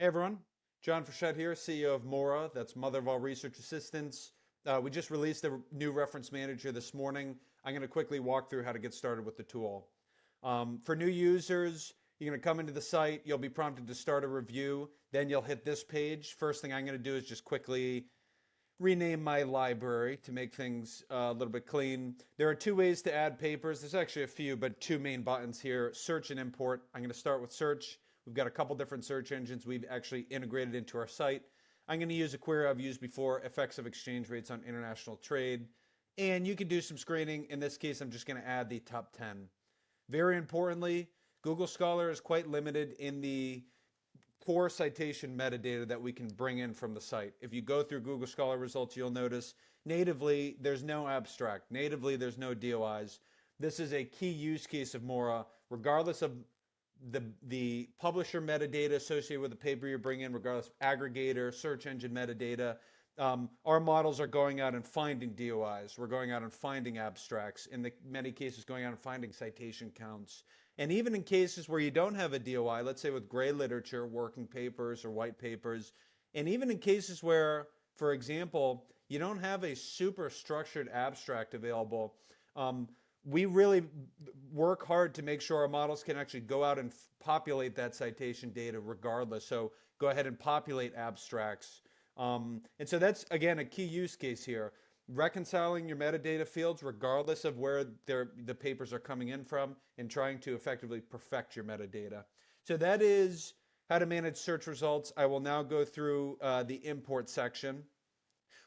Hey everyone, John Frechette here, CEO of Moara, that's mother of all research assistants. We just released a new reference manager this morning. I'm going to quickly walk through how to get started with the tool. For new users, you're going to come into the site, you'll be prompted to start a review, then you'll hit this page. First thing I'm going to do is just quickly rename my library to make things a little bit clean. There are two ways to add papers. There's actually a few, but two main buttons here, search and import. I'm going to start with search. We've got a couple different search engines we've actually integrated into our site. I'm going to use a query I've used before, effects of exchange rates on international trade. And you can do some screening. In this case, I'm just going to add the top 10. Very importantly, Google Scholar is quite limited in the core citation metadata that we can bring in from the site. If you go through Google Scholar results, you'll notice natively there's no abstract. Natively, there's no DOIs. This is a key use case of Moara, regardless of the publisher metadata associated with the paper you bring in, regardless of aggregator, search engine metadata. Our models are going out and finding DOIs. We're going out and finding abstracts. In many cases, going out and finding citation counts. And even in cases where you don't have a DOI, let's say with gray literature, working papers or white papers, and even in cases where, for example, you don't have a super structured abstract available, we really work hard to make sure our models can actually go out and populate that citation data regardless. So go ahead and populate abstracts. And so that's, again, a key use case here. Reconciling your metadata fields regardless of where the papers are coming in from and trying to effectively perfect your metadata. So that is how to manage search results. I will now go through the import section.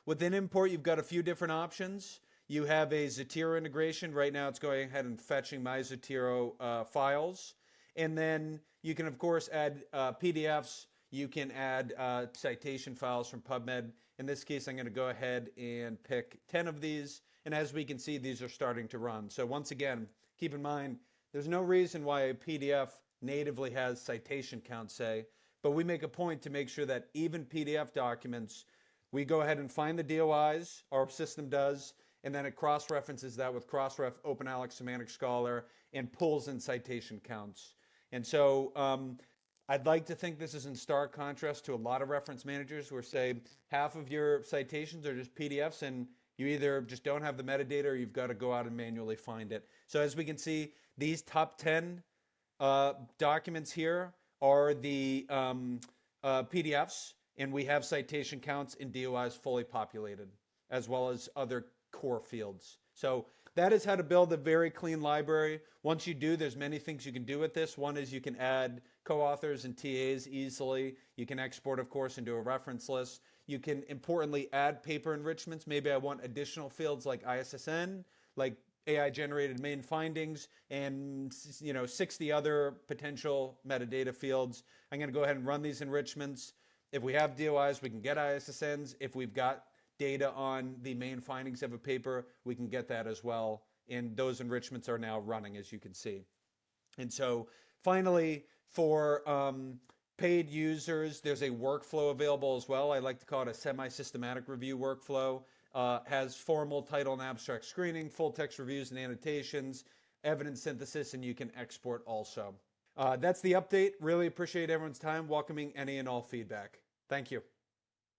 Within import, you've got a few different options. You have a Zotero integration. Right now, it's going ahead and fetching my Zotero files. And then you can, of course, add PDFs. You can add citation files from PubMed. In this case, I'm going to go ahead and pick 10 of these. And as we can see, these are starting to run. So once again, keep in mind, there's no reason why a PDF natively has citation counts, say, but we make a point to make sure that even PDF documents, we go ahead and find the DOIs, our system does, and then it cross-references that with CrossRef, OpenAlex, Semantic Scholar, and pulls in citation counts. And so I'd like to think this is in stark contrast to a lot of reference managers where, say, half of your citations are just PDFs and you either just don't have the metadata or you've got to go out and manually find it. So as we can see, these top 10 documents here are the PDFs, and we have citation counts and DOIs fully populated, as well as other core fields. So that is how to build a very clean library. Once you do, there's many things you can do with this. One is you can add co-authors and TAs easily. You can export, of course, into a reference list. You can importantly add paper enrichments. Maybe I want additional fields like ISSN, like AI generated main findings, and 60 other potential metadata fields. I'm going to go ahead and run these enrichments. If we have DOIs, we can get ISSNs. If we've got data on the main findings of a paper, we can get that as well. And those enrichments are now running, as you can see. And so finally, for paid users, there's a workflow available as well. I like to call it a semi-systematic review workflow. Has formal title and abstract screening, full text reviews and annotations, evidence synthesis, and you can export also. That's the update. Really appreciate everyone's time, welcoming any and all feedback. Thank you.